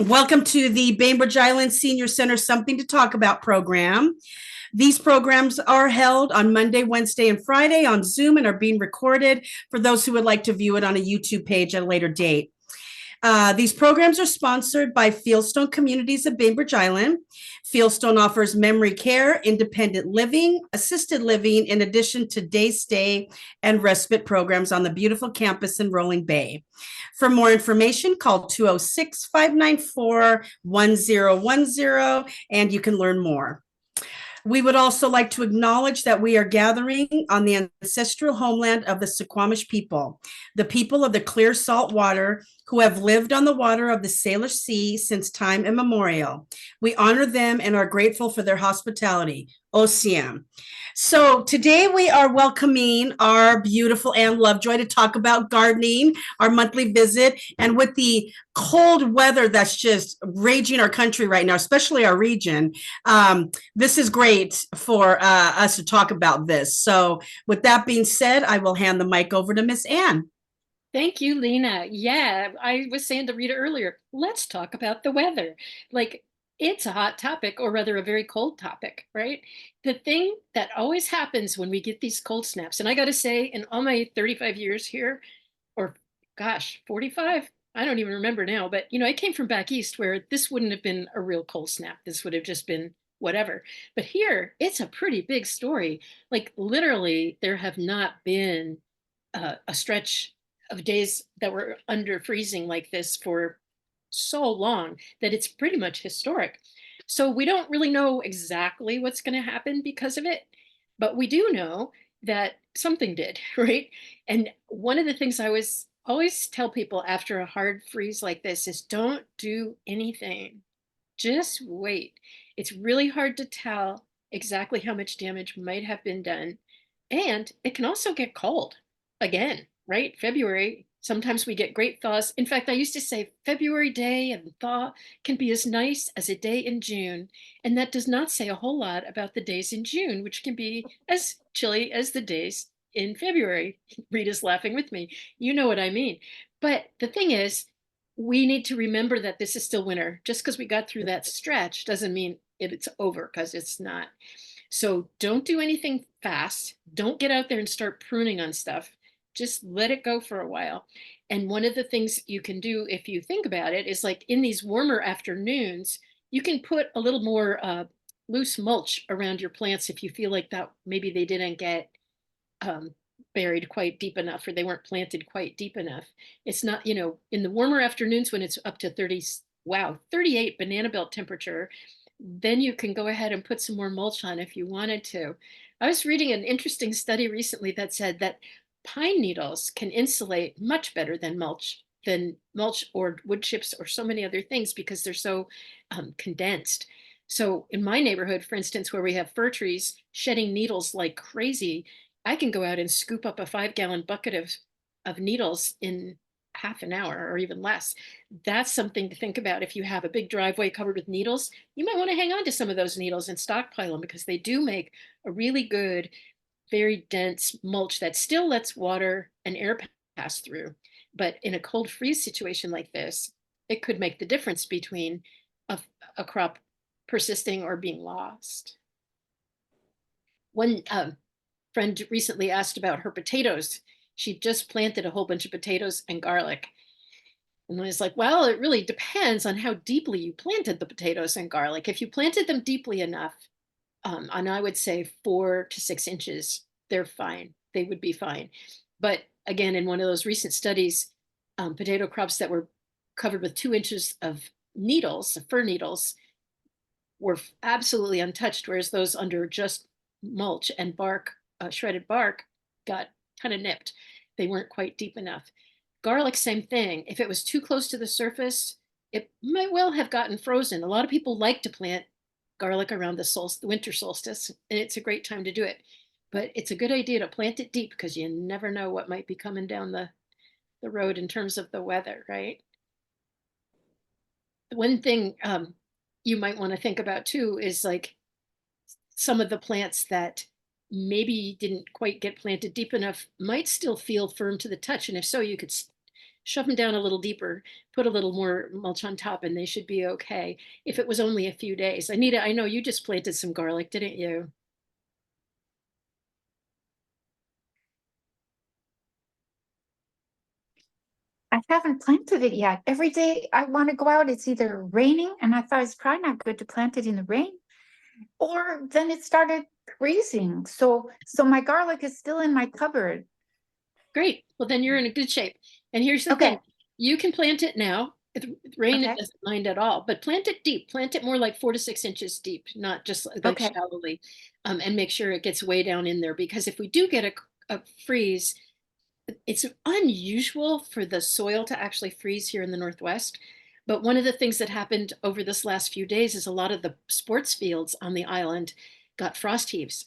Welcome to the Bainbridge Island Senior Center Something to Talk About program. These programs are held on Monday, Wednesday, and Friday on Zoom and are being recorded for those who would like to view it on a YouTube page at a later date. These programs are sponsored by Fieldstone Communities of Bainbridge Island. Fieldstone offers memory care, independent living, assisted living, in addition to day stay and respite programs on the beautiful campus in Rolling Bay. For more information, call 206 594 1010 and you can learn more. We would also like to acknowledge that we are gathering on the ancestral homeland of the Suquamish people, the people of the clear salt water who have lived on the water of the Salish Sea since time immemorial. We honor them and are grateful for their hospitality. Ocean. So today we are welcoming our beautiful Ann Lovejoy to talk about gardening, our monthly visit, and with the cold weather that's just raging our country right now, especially our region, this is great for us to talk about this. So with that being said, I will hand the mic over to Miss Ann. Thank you, Lena. Yeah, I was saying to Rita earlier, let's talk about the weather. Like, it's a hot topic, or rather, a very cold topic, right? The thing that always happens when we get these cold snaps, and I got to say, in all my 35 years here, or gosh, 45, I don't even remember now, but I came from back east where this wouldn't have been a real cold snap. This would have just been whatever. But here, it's a pretty big story. Like, literally, there have not been a stretch of days that were under freezing like this for so long that it's pretty much historic. So we don't really know exactly what's going to happen because of it, but we do know that something did, right? And one of the things I was always tell people after a hard freeze like this is don't do anything. Just wait. It's really hard to tell exactly how much damage might have been done. And it can also get cold again, right? February, sometimes we get great thaws. In fact, I used to say February day and thaw can be as nice as a day in June. And that does not say a whole lot about the days in June, which can be as chilly as the days in February. Rita's laughing with me. You know what I mean. But the thing is, we need to remember that this is still winter. Just because we got through that stretch doesn't mean it's over, because it's not. So don't do anything fast. Don't get out there and start pruning on stuff. Just let it go for a while. And one of the things you can do, if you think about it, is like in these warmer afternoons, you can put a little more loose mulch around your plants if you feel like that maybe they didn't get um, buried quite deep enough, or they weren't planted quite deep enough. It's not, in the warmer afternoons when it's up to 30, wow, 38 banana belt temperature, then you can go ahead and put some more mulch on if you wanted to. I was reading an interesting study recently that said that pine needles can insulate much better than mulch or wood chips or so many other things because they're so condensed. So in my neighborhood, for instance, where we have fir trees shedding needles like crazy, I can go out and scoop up a 5-gallon bucket of needles in half an hour or even less. That's something to think about. If you have a big driveway covered with needles, you might want to hang on to some of those needles and stockpile them because they do make a really good, very dense mulch that still lets water and air pass through. But in a cold freeze situation like this, it could make the difference between a, a crop persisting or being lost. One friend recently asked about her potatoes. She just planted a whole bunch of potatoes and garlic. And I was like, well, it really depends on how deeply you planted the potatoes and garlic. If you planted them deeply enough, and I would say 4 to 6 inches, they're fine. They would be fine. But again, in one of those recent studies, potato crops that were covered with 2 inches of needles, fir needles, were absolutely untouched, whereas those under just mulch and bark, shredded bark, got kind of nipped. They weren't quite deep enough. Garlic, same thing. If it was too close to the surface, it might well have gotten frozen. A lot of people like to plant garlic around the winter solstice, and it's a great time to do it. But it's a good idea to plant it deep because you never know what might be coming down the road in terms of the weather, right? One thing you might want to think about too is like some of the plants that maybe didn't quite get planted deep enough might still feel firm to the touch. And if so, you could shove them down a little deeper, put a little more mulch on top, and they should be okay. If it was only a few days. Anita, I know you just planted some garlic, didn't you? I haven't planted it yet. Every day I want to go out, it's either raining, and I thought it's probably not good to plant it in the rain, or then it started freezing. So my garlic is still in my cupboard. Great. Well, then you're in a good shape. And here's the thing, Okay, you can plant it now. Rain, it okay, doesn't mind at all, but plant it deep. Plant it more like 4 to 6 inches deep, not just like okay. shallowly, and make sure it gets way down in there. Because if we do get a freeze, it's unusual for the soil to actually freeze here in the Northwest. But one of the things that happened over this last few days is a lot of the sports fields on the island got frost heaves.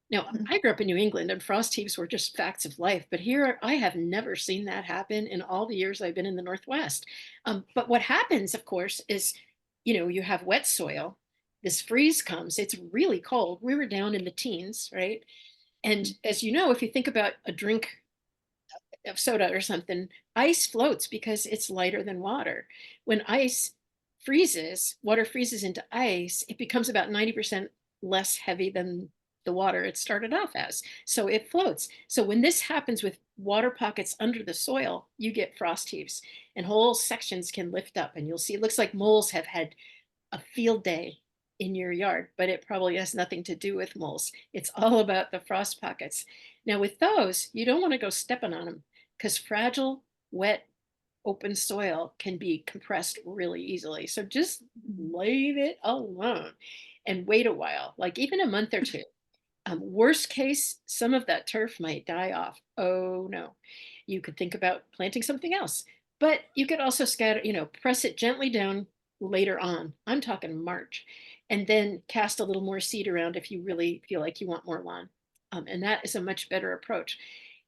Now, Mhm. I grew up in New England and frost heaves were just facts of life, but here I have never seen that happen in all the years I've been in the Northwest. But what happens, of course, is you have wet soil. This freeze comes, it's really cold. We were down in the teens, right? And as you know, if you think about a drink of soda or something, ice floats because it's lighter than water. When ice freezes, water freezes into ice, it becomes about 90% less heavy than the water it started off as. So it floats. So when this happens with water pockets under the soil, you get frost heaves and whole sections can lift up. And you'll see it looks like moles have had a field day in your yard, but it probably has nothing to do with moles. It's all about the frost pockets. Now, with those, you don't want to go stepping on them because fragile, wet, open soil can be compressed really easily. So just leave it alone and wait a while, like even a month or two. Worst case, some of that turf might die off. Oh no. You could think about planting something else, but you could also scatter, press it gently down later on. I'm talking March, and then cast a little more seed around if you really feel like you want more lawn. And that is a much better approach.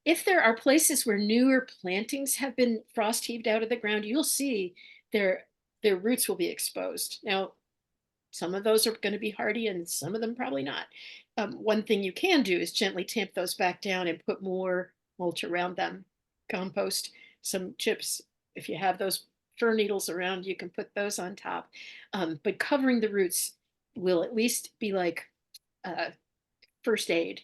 If there are places where newer plantings have been frost heaved out of the ground, you'll see their their roots will be exposed. Now, some of those are going to be hardy and some of them probably not. One thing you can do is gently tamp those back down and put more mulch around them. Compost some chips. If you have those fir needles around, you can put those on top. But covering the roots will at least be like uh, first aid.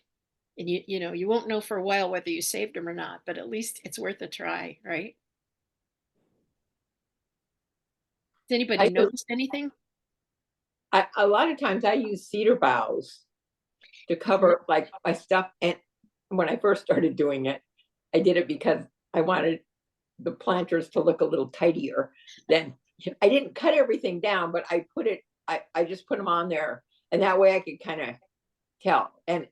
And you won't know for a while whether you saved them or not, but at least it's worth a try, right? Has anybody I use, noticed anything? a lot of times I use cedar boughs to Mhm. cover like my stuff. And when I first started doing it, I did it because I wanted the planters to look a little tidier. Then I didn't cut everything down, but I just put them on there, and that way I could kind of tell. And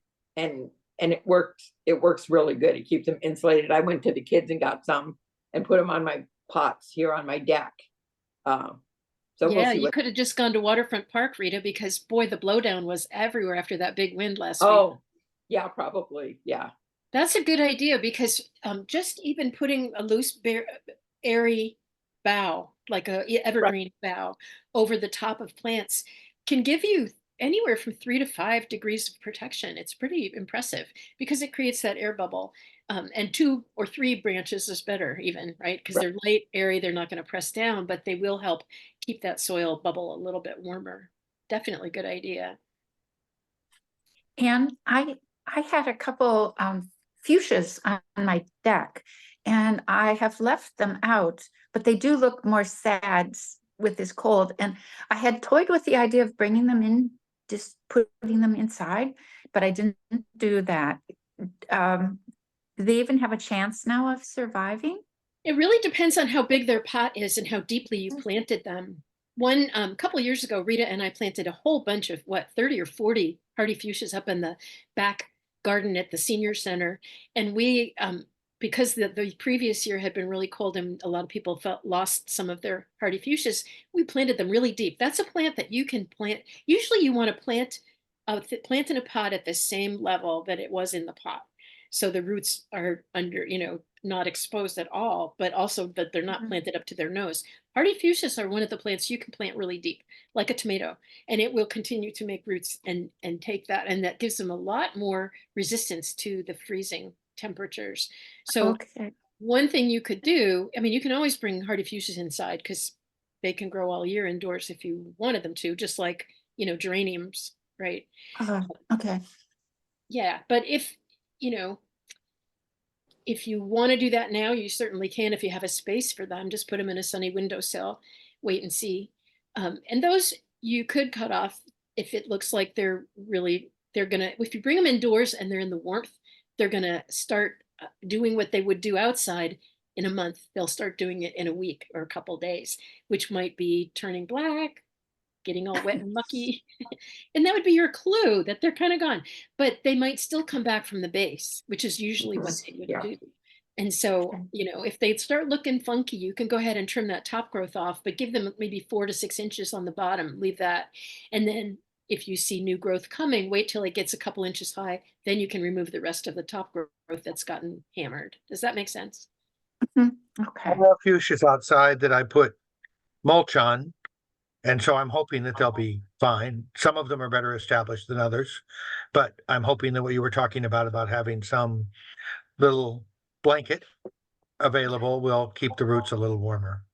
it works really good. It keeps them insulated. I went to the kids and got some and put them on my pots here on my deck. Uh, so we'll Yeah, see you what. could have just gone to Waterfront Park, Rita, because boy, the blowdown was everywhere after that big wind last week. Oh, yeah, probably. Yeah. That's a good idea because just even putting a loose, bare, airy bough, like a Right. evergreen bough, over the top of plants can give you anywhere from 3 to 5 degrees of protection. It's pretty impressive because it creates that air bubble. And 2 or 3 branches is better, even, right? Because Right. they're light, airy, they're not going to press down, but they will help keep that soil bubble a little bit warmer. Definitely good idea. And I had a couple fuchsias on my deck, and I have left them out, but they do look more sad with this cold. And I had toyed with the idea of bringing them in, just putting them inside, but I didn't do that. Do they even have a chance now of surviving? It really depends on how big their pot is and how deeply you planted them. One couple of years ago, Rita and I planted a whole bunch of 30 or 40 hardy fuchsias up in the back garden at the senior center. And we, because the previous year had been really cold and a lot of people lost some of their hardy fuchsias, we planted them really deep. That's a plant that you can plant. Usually you want to plant in a pot at the same level that it was in the pot. So the roots are under, not exposed at all, but also that they're not Mhm. planted up to their nose. Hardy fuchsias are one of the plants you can plant really deep, like a tomato, and it will continue to make roots and take that, and that gives them a lot more resistance to the freezing temperatures. So Okay. one thing you could do, I mean, you can always bring hardy fuchsias inside because they can grow all year indoors if you wanted them to, just like, geraniums, right? Okay. Yeah, but if you want to do that now, you certainly can. If you have a space for them, just put them in a sunny windowsill, wait and see. And those you could cut off if it looks like if you bring them indoors and they're in the warmth, they're gonna start doing what they would do outside in a month. They'll start doing it in a week or a couple days, which might be turning black, getting all wet and mucky. And that would be your clue that they're kind of gone. But they might still come back from the base, which is usually what they would Yeah. do. And so, Okay. if they start looking funky, you can go ahead and trim that top growth off, but give them maybe 4 to 6 inches on the bottom, leave that. And then if you see new growth coming, wait till it gets a couple inches high, then you can remove the rest of the top growth that's gotten hammered. Does that make sense? Mhm. I Okay. have fuchsias outside that I put mulch on, and so I'm hoping that they'll be fine. Some of them are better established than others, but I'm hoping that what you were talking about having some little blanket available will keep the roots a little warmer.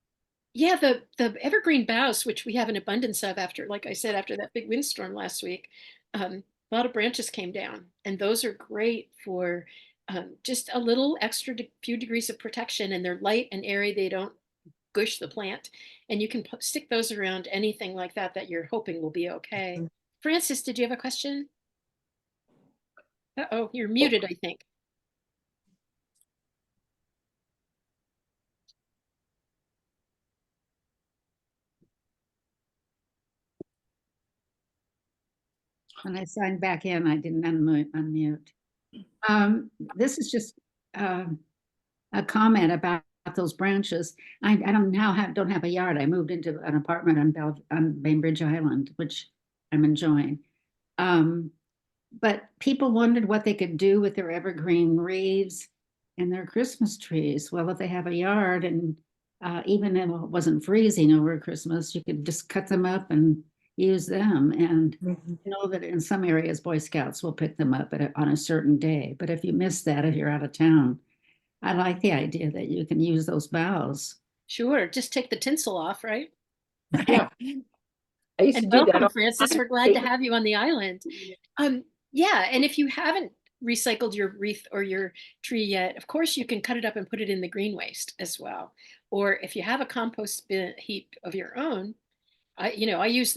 Yeah, the evergreen boughs, which we have an abundance of after, like I said, after that big windstorm last week, a lot of branches came down, and those are great for just a little extra few degrees of protection, and they're light and airy. They don't gush the plant, and you can stick those around anything like that that you're hoping will be okay. Francis, did you have a question? Uh-oh, you're muted, I think. When I signed back in, I didn't unmute. This is just a comment about those branches. I don't have a yard. I moved into an apartment on Bainbridge Island, which I'm enjoying. But people wondered what they could do with their evergreen wreaths and their Christmas trees. Well, if they have a yard and even if it wasn't freezing over Christmas, you could just cut them up and use them. And know that in some areas, Boy Scouts will pick them up on a certain day. But if you miss that, if you're out of town, I like the idea that you can use those boughs. Sure, just take the tinsel off, right? Yeah. I used to And do that welcome, all the Francis. time. We're glad to have you on the island. Yeah, and if you haven't recycled your wreath or your tree yet, of course you can cut it up and put it in the green waste as well. Or if you have a compost bin heap of your own, I use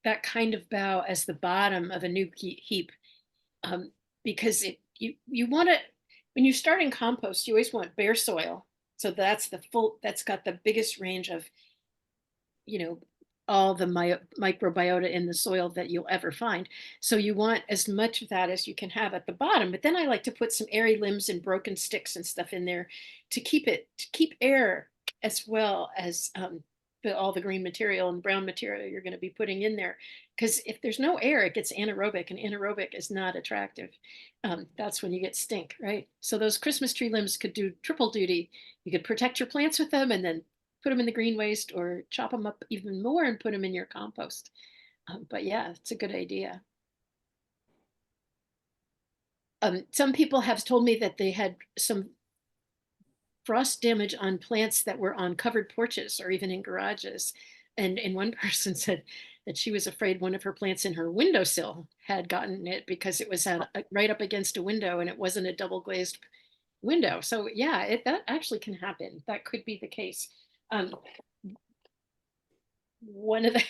that kind of bough as the bottom of a new heap, because you want to, when you start in compost, you always want bare soil. So that's got the biggest range of all the microbiota in the soil that you'll ever find. So you want as much of that as you can have at the bottom. But then I like to put some airy limbs and broken sticks and stuff in there to keep air, as well as all the green material and brown material you're going to be putting in there. Because if there's no air, it gets anaerobic, and anaerobic is not attractive. That's when you get stink, right? So those Christmas tree limbs could do triple duty. You could protect your plants with them, and then put them in the green waste, or chop them up even more and put them in your compost. But yeah, it's a good idea. Some people have told me that they had some frost damage on plants that were on covered porches or even in garages. And one person said that she was afraid one of her plants in her windowsill had gotten it because it was right up against a window and it wasn't a double glazed window. So yeah, that actually can happen. That could be the case. One of the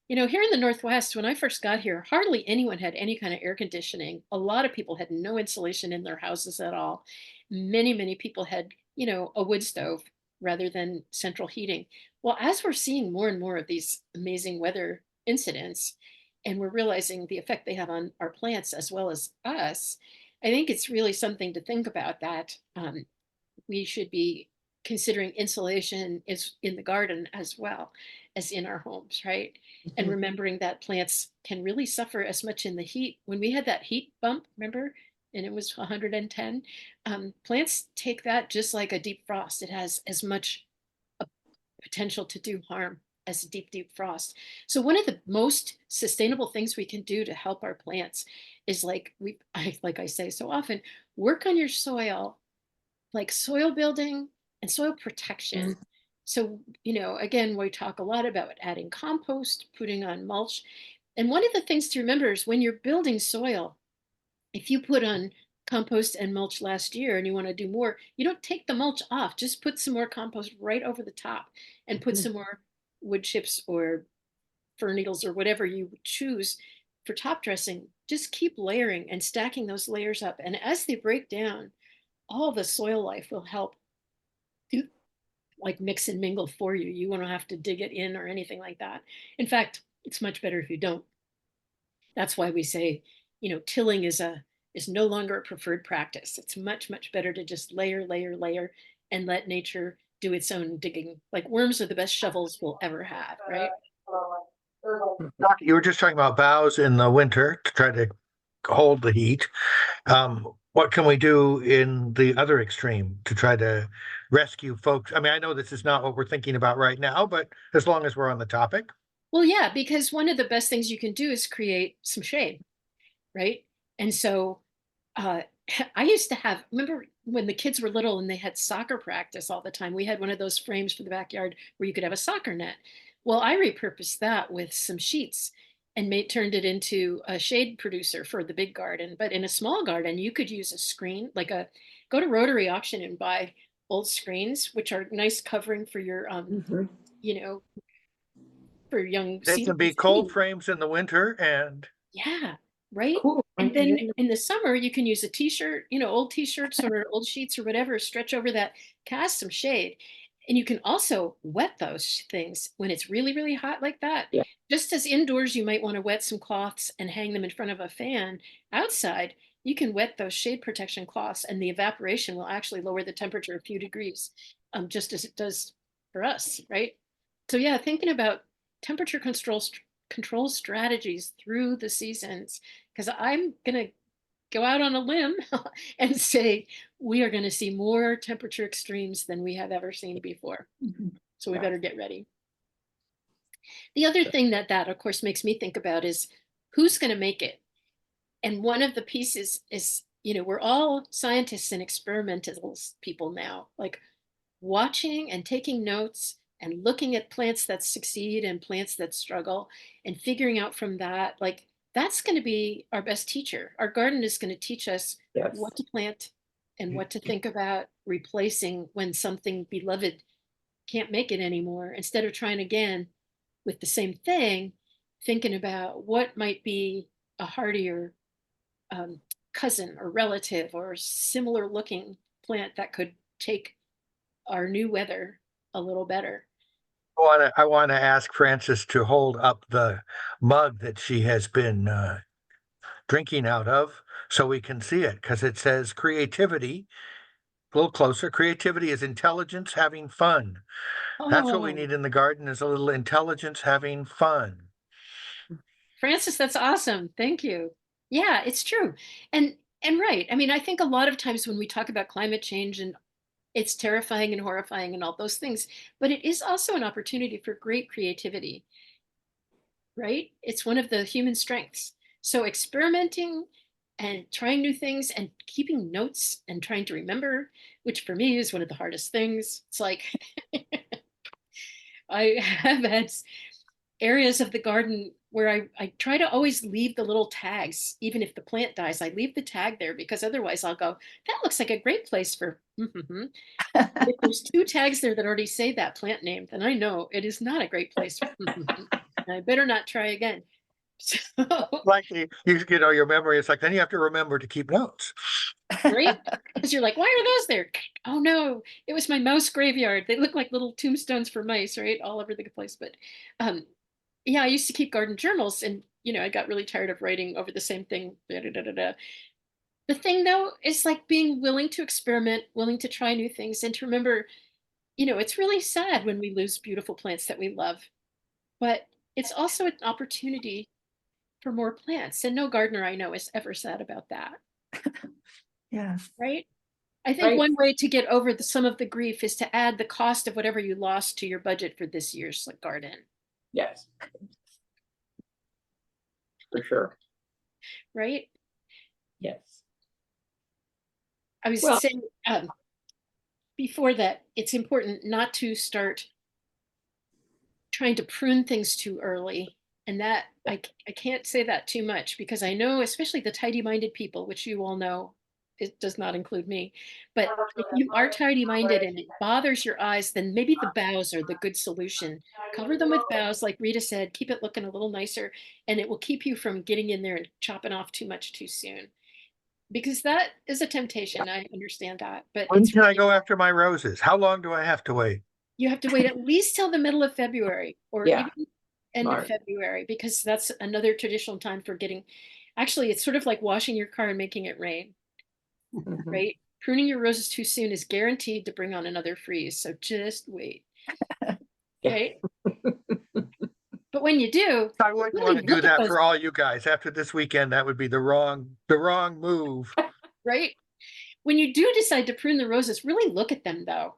here in the Northwest, when I first got here, hardly anyone had any kind of air conditioning. A lot of people had no insulation in their houses at all. Many people had a wood stove rather than central heating. Well, as we're seeing more and more of these amazing weather incidents, and we're realizing the effect they have on our plants as well as us, I think it's really something to think about, that we should be considering insulation is in the garden as well as in our homes, right? And remembering that plants can really suffer as much in the heat. When we had that heat bump, remember, and it was 110, plants take that just like a deep frost. It has as much potential to do harm as a deep frost. So one of the most sustainable things we can do to help our plants is, like I say so often, work on your soil like soil building and soil protection. So, again, we talk a lot about adding compost, putting on mulch. And one of the things to remember is when you're building soil, if you put on compost and mulch last year and you want to do more, you don't take the mulch off, just put some more compost right over the top and put some more wood chips or fir needles or whatever you choose for top dressing. Just keep layering and stacking those layers up. And as they break down, all the soil life will help do like mix and mingle for you. You won't have to dig it in or anything like that. In fact, it's much better if you don't. That's why we say, tilling is no longer a preferred practice. It's much, much better to just layer, layer, layer, and let nature do its own digging. Like worms are the best shovels we'll ever have, right? You were just talking about boughs in the winter to try to hold the heat. What can we do in the other extreme to try to rescue folks? I mean, I know this is not what we're thinking about right now, but as long as we're on the topic. Well, yeah, because one of the best things you can do is create some shade, right? And so uh, I used to remember when the kids were little and they had soccer practice all the time, we had one of those frames for the backyard where you could have a soccer net. Well, I repurposed that with some sheets and turned it into a shade producer for the big garden. But in a small garden, you could use a screen, go to Rotary Auction and buy old screens, which are nice covering for your, you know, for young They can be seniors. cold frames in the winter and Yeah, right. Cool. And then in the summer, you can use a t-shirt, old t-shirts or old sheets or whatever, stretch over that, cast some shade. And you can also wet those things when it's really, really hot like that. Yeah. Just as indoors, you might want to wet some cloths and hang them in front of a fan. Outside, you can wet those shade protection cloths and the evaporation will actually lower the temperature a few degrees, just as it does for us, right? So yeah, thinking about temperature control strategies through the seasons, because I'm going to go out on a limb and say we are going to see more temperature extremes than we have ever seen before. So we better get ready. The other thing that of course makes me think about is who's going to make it. And one of the pieces is, we're all scientists and experimental people now, like watching and taking notes and looking at plants that succeed and plants that struggle and figuring out from that, like that's going to be our best teacher. Our garden is going to teach us what to plant and what to think about replacing when something beloved can't make it anymore, instead of trying again with the same thing, thinking about what might be a hardier cousin or relative or similar looking plant that could take our new weather a little better. I want to ask Frances to hold up the mug that she has been drinking out of so we can see it because it says creativity. A little closer. Creativity is intelligence having fun. That's what we Oh, need in the garden is a little intelligence having fun. Francis, that's awesome. Thank you. Yeah, it's true. And right. I mean, I think a lot of times when we talk about climate change and it's terrifying and horrifying and all those things, but it is also an opportunity for great creativity, right? It's one of the human strengths. So experimenting and trying new things and keeping notes and trying to remember, which for me is one of the hardest things. It's like I have had areas of the garden where I try to always leave the little tags, even if the plant dies, I leave the tag there because otherwise I'll go, that looks like a great place for. If there's two tags there that already say that plant name, then I know it is not a great place for. I better not try again. So, Like your memory. It's like then you have to remember to keep notes. right? Because you're like, why are those there? Oh no, it was my mouse graveyard. They look like little tombstones for mice, right? All over the place. But um, yeah, I used to keep garden journals and I got really tired of writing over the same thing. Da, da, da, da, da. The thing though is like being willing to experiment, willing to try new things, and to remember, it's really sad when we lose beautiful plants that we love, but it's also an opportunity for more plants. And no gardener I know is ever sad about that. Yeah. Right? I think one way to get over some of the grief is to add the cost of whatever you lost to your budget for this year's garden. Yes. For sure. Right? Yes. I was Well- saying, before that, it's important not to start trying to prune things too early. And that I can't say that too much because I know, especially the tidy minded people, which you all know, it does not include me. But if you are tidy minded and it bothers your eyes, then maybe the boughs are the good solution. Cover them with boughs, like Rita said, keep it looking a little nicer, and it will keep you from getting in there and chopping off too much too soon. Because that is a temptation. I understand that. But When it's can I go after my roses? How long do I have to wait? you have to wait at least till the middle of February or Yeah, even end of smart. February because that's another traditional time for getting. Actually, it's sort of like washing your car and making it rain, Mhm. right? Pruning your roses too soon is guaranteed to bring on another freeze. So just wait, Yeah. right? But when you do, I wouldn't really want to do look at that those, for all you guys. After this weekend, that would be the wrong move. right? When you do decide to prune the roses, really look at them though.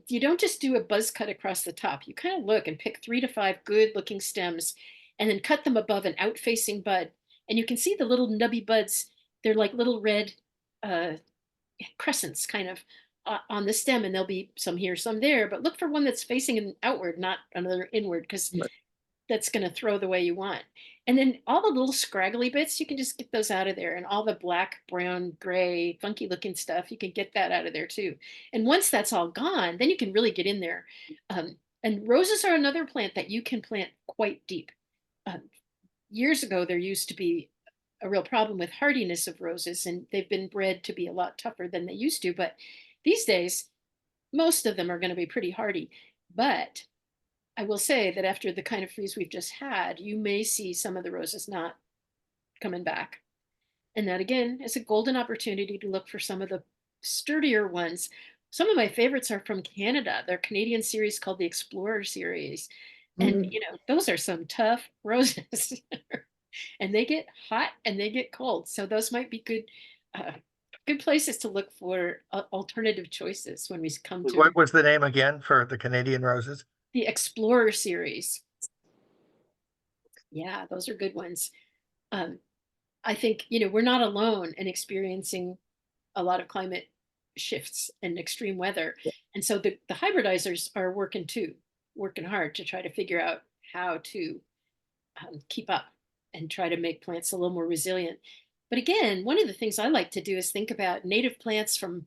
You don't just do a buzz cut across the top. You kind of look and pick 3 to 5 good looking stems and then cut them above an out facing bud. And you can see the little nubby buds. They're like little red uh, crescents kind of on the stem, and there'll be some here, some there. But look for one that's facing outward, not another inward, because Right. that's going to throw the way you want. And then all the little scraggly bits, you can just get those out of there. And all the black, brown, gray, funky looking stuff, you can get that out of there too. And once that's all gone, then you can really get in there. And roses are another plant that you can plant quite deep. Um, Years ago, there used to be a real problem with hardiness of roses, and they've been bred to be a lot tougher than they used to. But these days, most of them are going to be pretty hardy. But I will say that after the kind of freeze we've just had, you may see some of the roses not coming back. And that again is a golden opportunity to look for some of the sturdier ones. Some of my favorites are from Canada. Their Canadian series called the Explorer series. And Mm. those are some tough roses. And they get hot and they get cold. So those might be good places to look for alternative choices when we come to What was the name again for the Canadian roses? the Explorer series. Yeah, those are good ones. Um, I think, we're not alone in experiencing a lot of climate shifts and extreme weather. And so the hybridizers are working too, working hard to try to figure out how to keep up and try to make plants a little more resilient. But again, one of the things I like to do is think about native plants from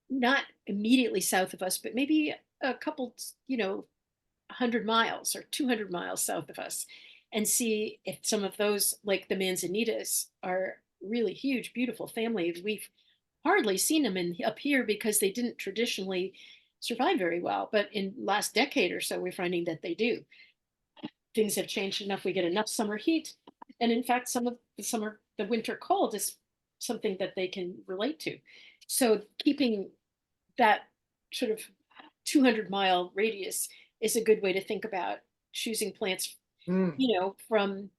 not immediately south of us, but maybe a couple, 100 miles or 200 miles south of us and see if some of those, like the manzanitas, are really huge, beautiful families. We've hardly seen them up here because they didn't traditionally survive very well. But in last decade or so, we're finding that they do. Things have changed enough. We get enough summer heat. And in fact, some of the winter cold is something that they can relate to. So keeping that sort of 200-mile radius is a good way to think about choosing plants, Mm. from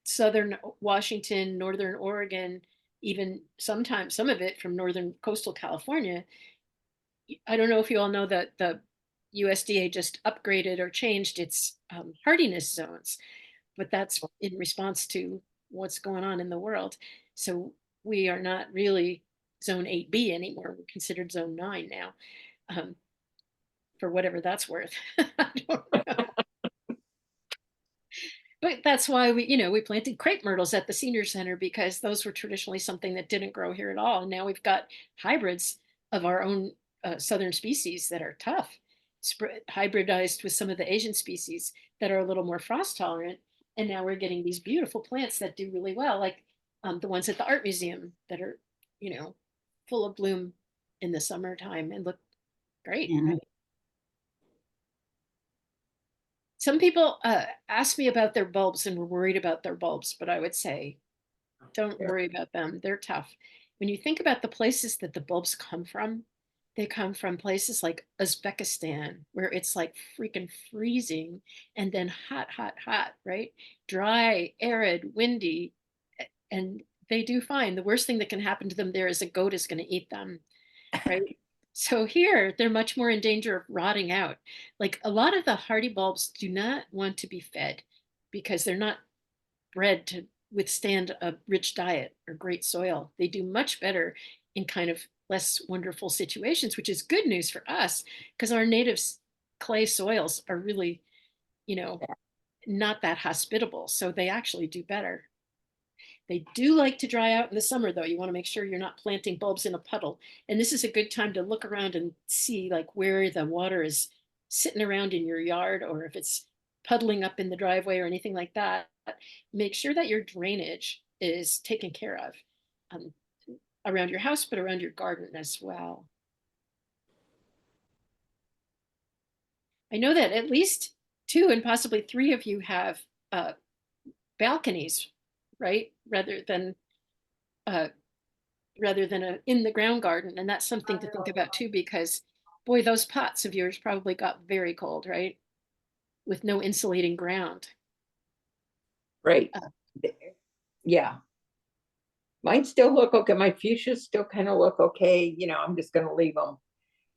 southern Washington, northern Oregon, even sometimes some of it from northern coastal California. I don't know if you all know that the USDA just upgraded or changed its hardiness zones, but that's in response to what's going on in the world. So we are not really zone 8B anymore. We're considered zone 9 now, for whatever that's worth. I don't know. But that's why we planted crepe myrtles at the senior center because those were traditionally something that didn't grow here at all. And now we've got hybrids of our own southern species that are tough, hybridized with some of the Asian species that are a little more frost tolerant. And now we're getting these beautiful plants that do really well, like the ones at the art museum that are, full of bloom in the summertime and look great. Yeah. Right? Some people ask me about their bulbs and were worried about their bulbs, but I would say don't Yeah. worry about them. They're tough. When you think about the places that the bulbs come from, they come from places like Uzbekistan, where it's like freaking freezing and then hot, hot, hot, right? Dry, arid, windy. And they do fine. The worst thing that can happen to them there is a goat is going to eat them, right? So here they're much more in danger of rotting out. Like a lot of the hardy bulbs do not want to be fed because they're not bred to withstand a rich diet or great soil. They do much better in kind of less wonderful situations, which is good news for us because our native clay soils are really, you know, not that hospitable. So they actually do better. They do like to dry out in the summer, though. You want to make sure you're not planting bulbs in a puddle. And this is a good time to look around and see like where the water is sitting around in your yard, or if it's puddling up in the driveway or anything like that. Make sure that your drainage is taken care of um, around your house, but around your garden as well. I know that at least 2 and possibly 3 of you have balconies, right? Uh, rather than a in the ground garden. And that's something to think about too, because boy, those pots of yours probably got very cold, right? With no insulating ground. Right. Uh, Yeah. Mine still look okay. My fuchsias still kind of look okay. You know, I'm just gonna leave them.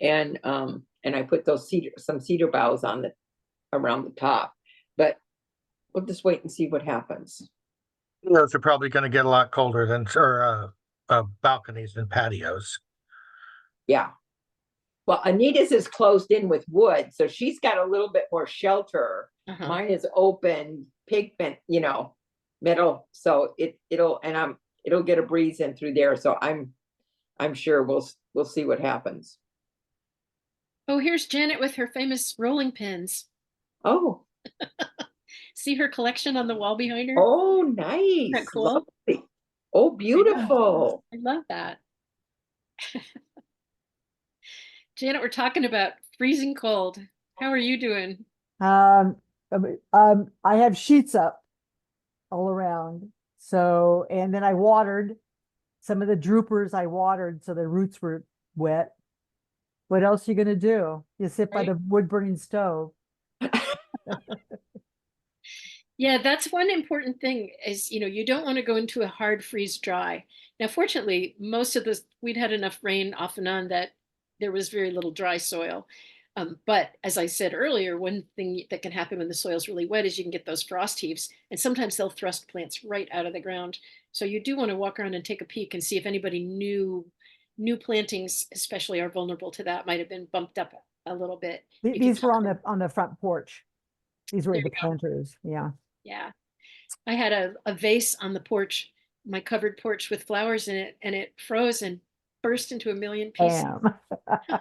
And I put those some cedar boughs on the around the top. But we'll just wait and see what happens. Those are probably going to get a lot colder than, or balconies and patios. Yeah. Well, Anita's is closed in with wood, so she's got a little bit more shelter. Mine is open, pigment, you know, metal. So it'll get a breeze in through there. So I'm sure we'll see what happens. Oh, here's Janet with her famous rolling pins. Oh, See her collection on the wall behind her? oh, Isn't nice. that cool? Lovely. Oh, beautiful. I love that. Janet, we're talking about freezing cold. How are you doing? I have sheets up all around. So, and then I watered some of the droopers. I watered so the roots were wet. What else are you gonna do? You sit by Right. the wood burning stove. Yeah, that's one important thing is, you don't want to go into a hard freeze dry. Now, fortunately, most of this, we'd had enough rain off and on that there was very little dry soil. But as I said earlier, one thing that can happen when the soil's really wet is you can get those frost heaves, and sometimes they'll thrust plants right out of the ground. So you do want to walk around and take a peek and see if anybody new plantings, especially are vulnerable to that, might have been bumped up a little bit. You can These were tuck them. on the front porch. These were There the you go. planters. Yeah. Yeah. I had a vase on the porch, my covered porch with flowers in it, and it froze and burst into a million pieces. Bam.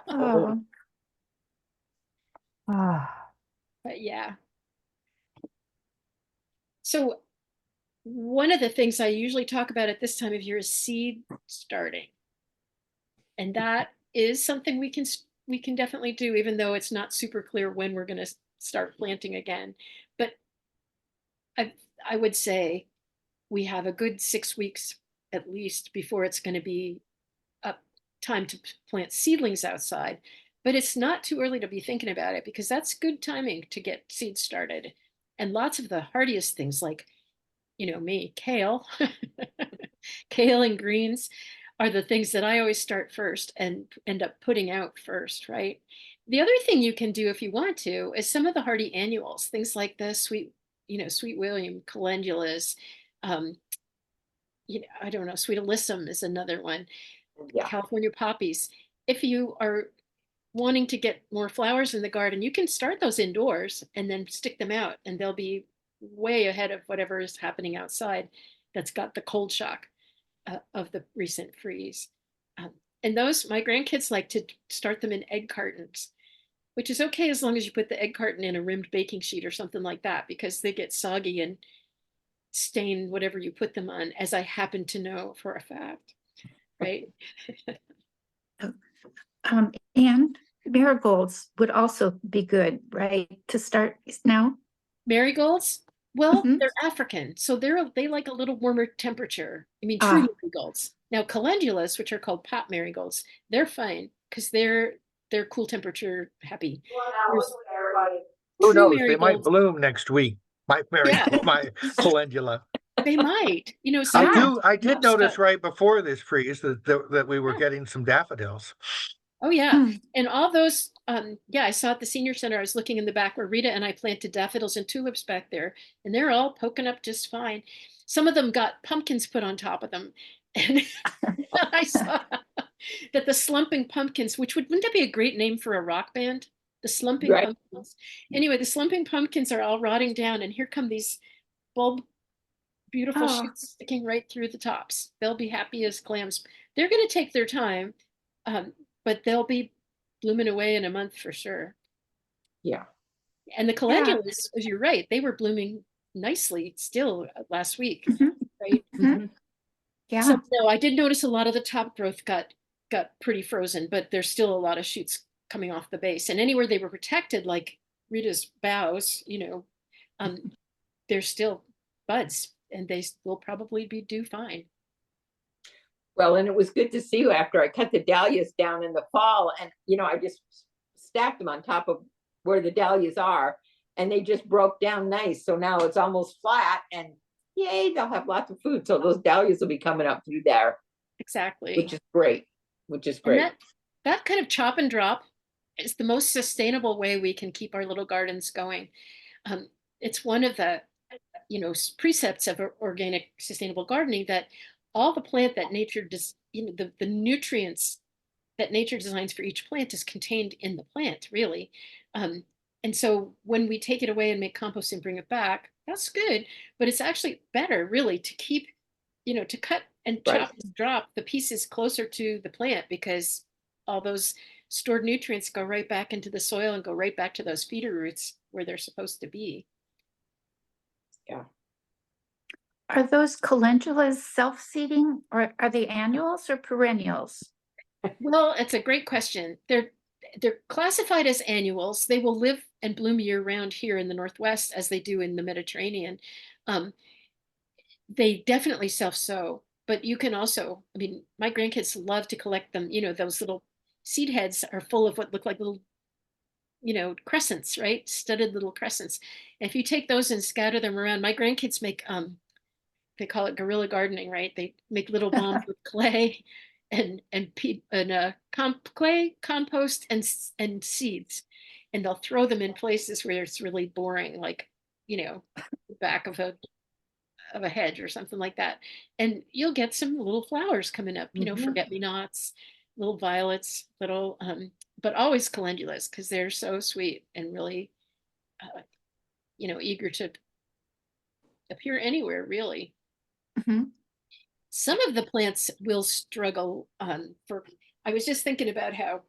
Oh, Ah, But yeah. So one of the things I usually talk about at this time of year is seed starting. And that is something we can definitely do, even though it's not super clear when we're going to start planting again. But I would say we have a good 6 weeks at least before it's going to be up time to plant seedlings outside. But it's not too early to be thinking about it because that's good timing to get seeds started. And lots of the hardiest things like, me, kale, kale and greens are the things that I always start first and end up putting out first, right? The other thing you can do if you want to is some of the hardy annuals, things like the sweet William, calendulas, um, I don't know, sweet alyssum is another one, Yeah. California poppies. If you are wanting to get more flowers in the garden, you can start those indoors and then stick them out, and they'll be way ahead of whatever is happening outside that's got the cold shock of the recent freeze. Um, and those, my grandkids like to start them in egg cartons, which is okay as long as you put the egg carton in a rimmed baking sheet or something like that, because they get soggy and stain whatever you put them on, as I happen to know for a fact, right? and marigolds would also be good, right? To start now. Marigolds, well, Mhm. they're African, so they like a little warmer temperature. I mean, true marigolds. Now, calendulas, which are called pot marigolds, they're fine because they're cool temperature happy. There's Who true knows? They might marigolds. bloom next week. Yeah, My calendula. they might. Some I did not notice stuck. right before this freeze that we were getting some daffodils. Oh yeah, Hmm. and all those. Yeah, I saw at the senior center. I was looking in the back where Rita and I planted daffodils and tulips back there, and they're all poking up just fine. Some of them got pumpkins put on top of them, and I saw that the slumping pumpkins, which wouldn't that be a great name for a rock band? The slumping Right. pumpkins. Anyway, the slumping pumpkins are all rotting down, and here come these bulb beautiful Oh. shoots sticking right through the tops. They'll be happy as clams. They're going to take their time, but they'll be blooming away in a month for sure. Yeah. And the Yeah. calendulas, as you're right, they were blooming nicely still last week, Mhm. right? Mhm. Yeah. So no, I did notice a lot of the top growth got pretty frozen, but there's still a lot of shoots coming off the base. And anywhere they were protected, like Rita's boughs, there's still buds, and they will probably do fine. Well, and it was good to see you after I cut the dahlias down in the fall, and I just stacked them on top of where the dahlias are, and they just broke down nice. So now it's almost flat, and yay, they'll have lots of food. So those dahlias will be coming up through there, Exactly. which is great. And Great. that kind of chop and drop is the most sustainable way we can keep our little gardens going. It's one of the precepts of organic sustainable gardening that all the plant that nature does, the nutrients that nature designs for each plant is contained in the plant, really. And so when we take it away and make compost and bring it back, that's good. But it's actually better, really, to keep, to cut and chop and drop the pieces closer to the plant, because all those stored nutrients go right back into the soil and go right back to those feeder roots where they're supposed to be. Yeah. Are those calendulas self-seeding, or are they annuals or perennials? Well, it's a great question. They're classified as annuals. They will live and bloom year round here in the Northwest as they do in the Mediterranean. Um, they definitely self-sow, but you can also, I mean, my grandkids love to collect them. Those little seed heads are full of what look like little, crescents, right? Studded little crescents. And if you take those and scatter them around, my grandkids make they call it guerrilla gardening, right? They make little bombs with clay and clay, compost, and seeds, and they'll throw them in places where it's really boring, like the back of a hedge or something like that, and you'll get some little flowers coming up. Forget-me-nots, little violets, little but always calendulas, because they're so sweet and really eager to appear anywhere, really. Mhm. Some of the plants will struggle I was just thinking about how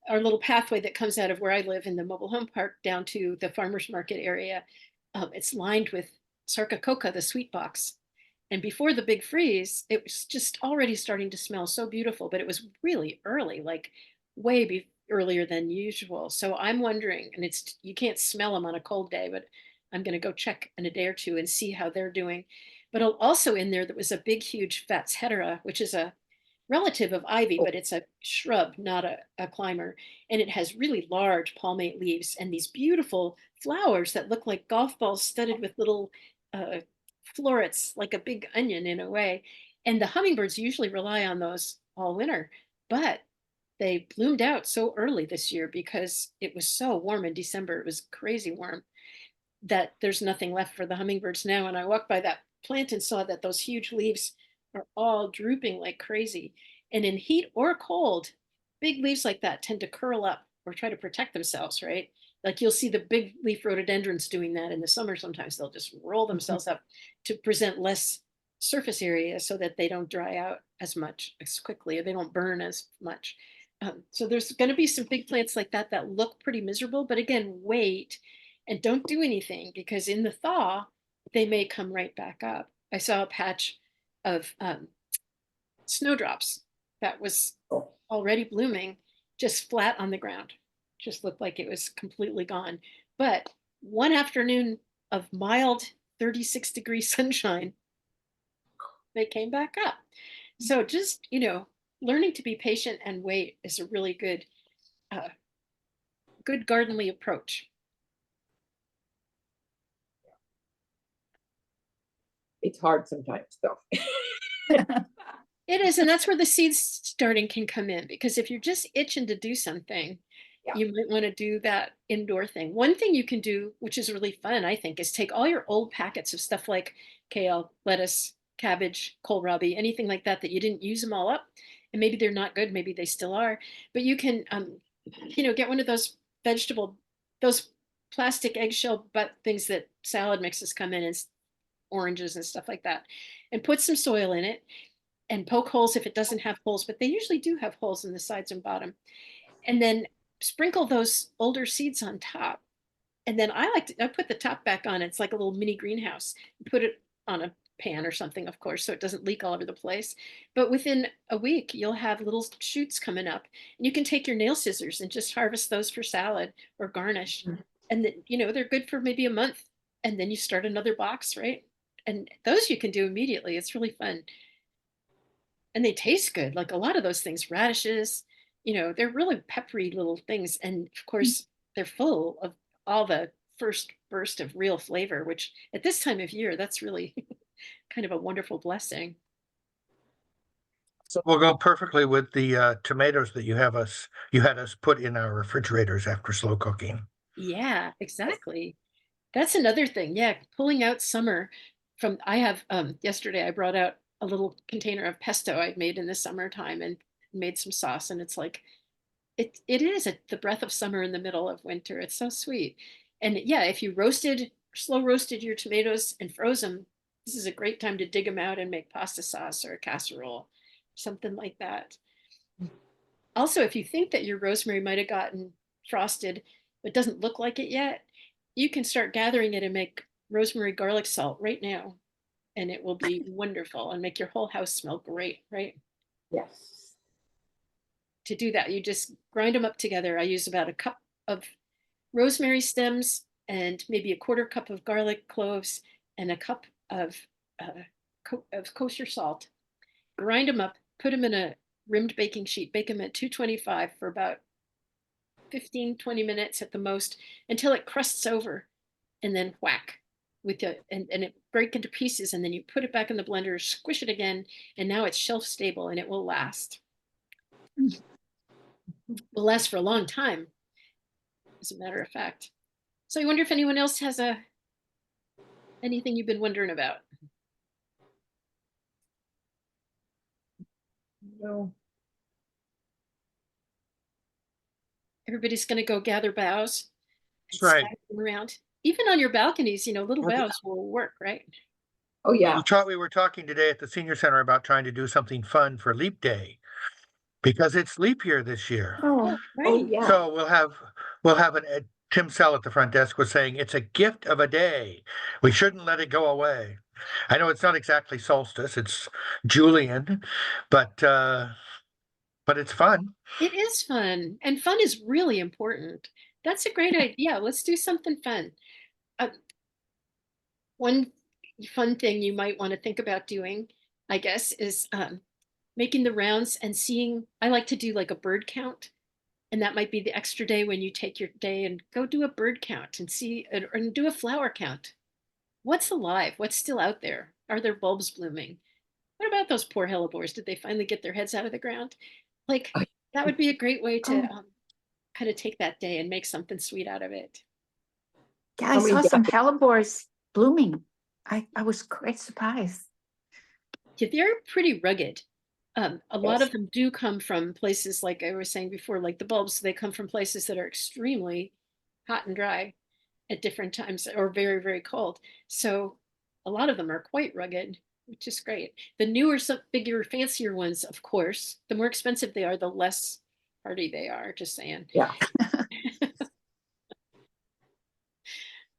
our little pathway that comes out of where I live in the mobile home park down to the farmers market area, it's lined with sarcococa, the sweet box. And before the big freeze, it was just already starting to smell so beautiful, but it was really early, like earlier than usual. So I'm wondering, and you can't smell them on a cold day, but I'm going to go check in a day or two and see how they're doing. But also in there was a big, huge Fats hetera, which is a relative of ivy, but it's a shrub, not a climber. And it has really large palmate leaves and these beautiful flowers that look like golf balls studded with little uh, florets, like a big onion in a way. And the hummingbirds usually rely on those all winter, but they bloomed out so early this year because it was so warm in December. It was crazy warm that there's nothing left for the hummingbirds now. And I walked by that plant and saw that those huge leaves are all drooping like crazy. And in heat or cold, big leaves like that tend to curl up or try to protect themselves, right? Like you'll see the big leaf rhododendrons doing that in the summer. Sometimes they'll just roll themselves up to present less surface area so that they don't dry out as quickly, or they don't burn as much. So there's going to be some big plants like that that look pretty miserable, but again, wait and don't do anything, because in the thaw, they may come right back up. I saw a patch of snowdrops that was already blooming, just flat on the ground. Just looked like it was completely gone. But one afternoon of mild 36-degree sunshine, they came back up. So just, learning to be patient and wait is a really good gardenly approach. It's hard sometimes, though. It is, and that's where the seed starting can come in, because if you're just itching to do something, you might want to do that indoor thing. One thing you can do, which is really fun, I think, is take all your old packets of stuff like kale, lettuce, cabbage, kohlrabi, anything like that you didn't use them all up, and maybe they're not good, maybe they still are, but you can, get one of those those plastic eggshell but things that salad mixes come in, and oranges and stuff like that, and put some soil in it and poke holes if it doesn't have holes, but they usually do have holes in the sides and bottom. And then sprinkle those older seeds on top. And then I put the top back on. It's like a little mini greenhouse. Put it on a pan or something, of course, so it doesn't leak all over the place. But within a week, you'll have little shoots coming up. And you can take your nail scissors and just harvest those for salad or garnish. And then, they're good for maybe a month. And then you start another box, right? And those you can do immediately. It's really fun. And they taste good. Like a lot of those things, radishes, they're really peppery little things. And of course, they're full of all the first burst of real flavor, which at this time of year, that's really kind of a wonderful blessing. So we'll go perfectly with the tomatoes that you had us put in our refrigerators after slow cooking. Yeah, exactly. That's another thing. Yeah, pulling out summer from I have yesterday I brought out a little container of pesto I'd made in the summertime and made some sauce, and it's like it is the breath of summer in the middle of winter. It's so sweet. And yeah, if you slow roasted your tomatoes and froze them, this is a great time to dig them out and make pasta sauce or a casserole, something like that. Also, if you think that your rosemary might have gotten frosted but doesn't look like it yet, you can start gathering it and make rosemary garlic salt right now. And it will be wonderful and make your whole house smell great, right? Yes. To do that, you just grind them up together. I use about a cup of rosemary stems and maybe a quarter cup of garlic cloves and a cup of kosher salt. Grind them up, put them in a rimmed baking sheet, bake them at 225 for about 15, 20 minutes at the most until it crusts over, and then whack and it break into pieces, and then you put it back in the blender, squish it again, and now it's shelf stable and it will last. Will last for a long time, as a matter of fact. So I wonder if anyone else has anything you've been wondering about. No. Everybody's going to go gather boughs and That's right. stack them around. Even on your balconies, little boughs will work, right? Oh, yeah. We were talking today at the senior center about trying to do something fun for Leap Day because it's leap year this year. Oh, Oh, yeah. So we'll have Tim Sell at the front desk was saying it's a gift of a day. We shouldn't let it go away. I know it's not exactly solstice, it's Julian, but it's fun. It is fun, and fun is really important. That's a great idea. Let's do something fun. One fun thing you might want to think about doing, I guess, is making the rounds and seeing. I like to do like a bird count, and that might be the extra day when you take your day and go do a bird count and see and do a flower count. What's alive? What's still out there? Are there bulbs blooming? What about those poor hellebores? Did they finally get their heads out of the ground? Like, that would be a great way to kind of take that day and make something sweet out of it. yeah, How I many saw some days? hellebores blooming. I was quite surprised. Yeah, they're pretty rugged. A lot Yes. of them do come from places, like I was saying before, like the bulbs, they come from places that are extremely hot and dry at different times or very, very cold. So a lot of them are quite rugged, which is great. The newer, some bigger, fancier ones, of course, the more expensive they are, the less hardy they are, just saying. Yeah.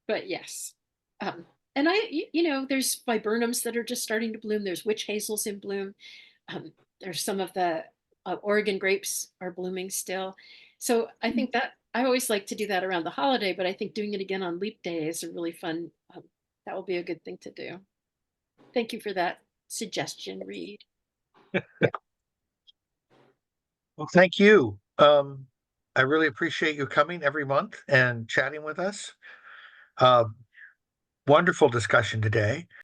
But yes. And there's viburnums that are just starting to bloom. There's witch hazels in bloom. There's some of the Oregon grapes are blooming still. So I think that I always like to do that around the holiday, but I think doing it again on Leap Day is a really fun, that will be a good thing to do. Thank you for that suggestion, Reed. Well, thank you. I really appreciate you coming every month and chatting with us. Wonderful discussion today.